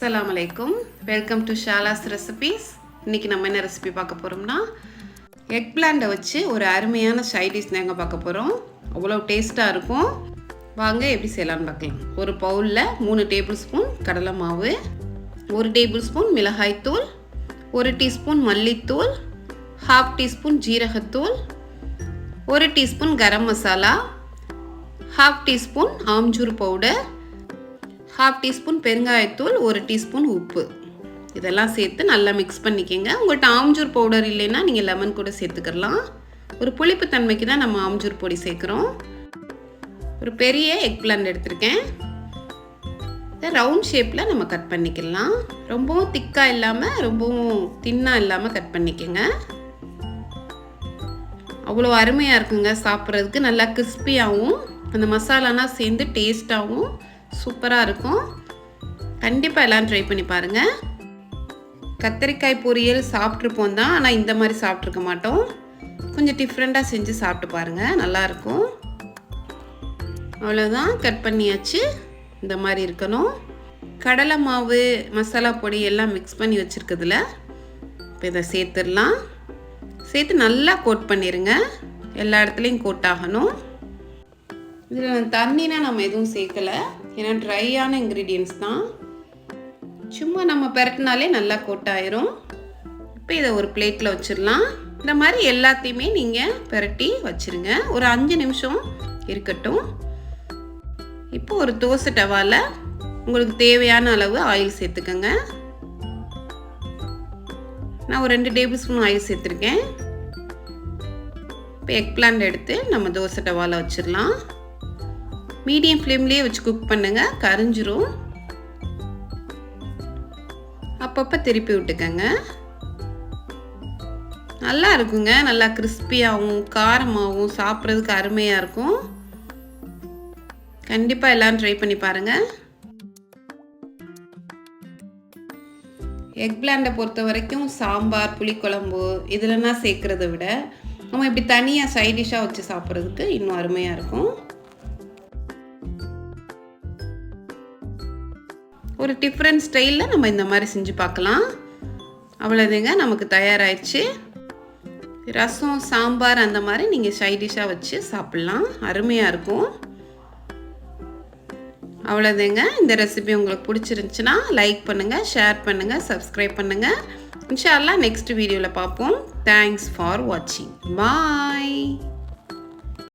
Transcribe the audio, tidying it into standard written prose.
அஸ்ஸலாமு அலைக்கும். Welcome to Shala's recipes. இன்றைக்கி நம்ம என்ன ரெசிபி பார்க்க போகிறோம்னா, எக் பிளாண்டை வச்சு ஒரு அருமையான சைட் டிஷ் நாங்கள் பார்க்க போகிறோம். அவ்வளோ டேஸ்ட்டாக இருக்கும். வாங்க எப்படி செய்யலான்னு பார்க்கலாம். ஒரு பவுலில் 3 டேபிள் ஸ்பூன் கடலை மாவு, 1 டேபிள் ஸ்பூன் மிளகாய்த்தூள், 1 டீஸ்பூன் மல்லித்தூள், 1/2 டீஸ்பூன் ஜீரகத்தூள், 1 teaspoon garam masala, 1/2 teaspoon amchur powder, 1/2 teaspoon பெருங்காயத்தூள், 1 டீஸ்பூன் உப்பு. இதெல்லாம் சேர்த்து நல்லா மிக்ஸ் பண்ணிக்கோங்க. உங்கள்கிட்ட ஆம்ச்சூர் பவுடர் இல்லைன்னா நீங்கள் லெமன் கூட சேர்த்துக்கலாம். ஒரு புளிப்பு தன்மைக்கு தான் நம்ம ஆம்ச்சூர் பொடி சேர்க்குறோம். ஒரு பெரிய எக் பிளாண்ட் எடுத்திருக்கேன். இதை ரவுண்ட் ஷேப்பில் நம்ம கட் பண்ணிக்கலாம். ரொம்பவும் திக்காக இல்லாமல் ரொம்பவும் தின்னாக இல்லாமல் கட் பண்ணிக்கோங்க. அவ்வளோ அருமையாக இருக்குங்க சாப்பிட்றதுக்கு. நல்லா கிறிஸ்பியாகவும் அந்த மசாலாலாம் சேர்ந்து டேஸ்ட்டாகவும் சூப்பராக இருக்கும். கண்டிப்பாக எல்லாம் ட்ரை பண்ணி பாருங்கள். கத்திரிக்காய் பொரியல் சாப்பிட்ருப்போம் தான், ஆனால் இந்த மாதிரி சாப்பிட்ருக்க மாட்டோம். கொஞ்சம் டிஃப்ரெண்ட்டாக செஞ்சு சாப்பிட்டு பாருங்கள், நல்லாயிருக்கும். அவ்வளோதான், கட் பண்ணியாச்சு. இந்த மாதிரி இருக்கணும். கடலை மாவு மசாலா பொடி எல்லாம் மிக்ஸ் பண்ணி வச்சுருக்கிறதுல இப்போ இதை சேர்த்துடலாம். சேர்த்து நல்லா கோட் பண்ணிடுங்க. எல்லா இடத்துலையும் கோட் ஆகணும். இதில் தண்ணினா நம்ம எதுவும் சேர்க்கலை, ஏன்னா ட்ரையான இன்க்ரீடியன்ட்ஸ் தான். சும்மா நம்ம பெரட்டினாலே நல்லா கோட்டாயிரும். இப்போ இதை ஒரு பிளேட்டில் வச்சிடலாம். இந்த மாதிரி எல்லாத்தையுமே நீங்கள் பெரட்டி வச்சுருங்க. ஒரு 5 நிமிஷம் இருக்கட்டும். இப்போ ஒரு தோசை டவாவில் உங்களுக்கு தேவையான அளவு ஆயில் சேர்த்துக்கோங்க. நான் ஒரு 2 டேபிள் ஸ்பூன் ஆயில் சேர்த்துருக்கேன். இப்போ எக் பிளாண்ட் எடுத்து நம்ம தோசை டவாவில் வச்சிடலாம். மீடியம் ஃப்ளேம்லேயே வச்சு குக் பண்ணுங்க, கரிஞ்சிரும். அப்பப்போ திருப்பி விட்டுக்கங்க. நல்லா இருக்குங்க. நல்லா கிறிஸ்பியாகவும் காரமாகவும் சாப்பிட்றதுக்கு அருமையாக இருக்கும். கண்டிப்பாக எல்லாம் ட்ரை பண்ணி பாருங்கள். எக் பிளாண்டை பொறுத்த வரைக்கும் சாம்பார், புளிக்குழம்பு இதிலனா சேர்க்குறத விட நம்ம இப்படி தனியாக சைட் டிஷ்ஷாக வச்சு சாப்பிட்றதுக்கு இன்னும் அருமையாக இருக்கும். ஒரு டிஃப்ரெண்ட் ஸ்டைலில் நம்ம இந்த மாதிரி செஞ்சு பார்க்கலாம். அவ்வளோதுங்க, நமக்கு தயாராகிடுச்சு. ரசம், சாம்பார் அந்த மாதிரி நீங்கள் சைட் டிஷ்ஷாக வச்சு சாப்பிட்லாம், அருமையாக இருக்கும். அவ்வளோதுங்க. இந்த ரெசிபி உங்களுக்கு பிடிச்சிருந்துச்சுன்னா லைக் பண்ணுங்கள், ஷேர் பண்ணுங்கள், சப்ஸ்கிரைப் பண்ணுங்கள். இன்ஷா அல்லாஹ் நெக்ஸ்ட் வீடியோவில் பார்ப்போம். தேங்க்ஸ் ஃபார் வாட்சிங். பாய்.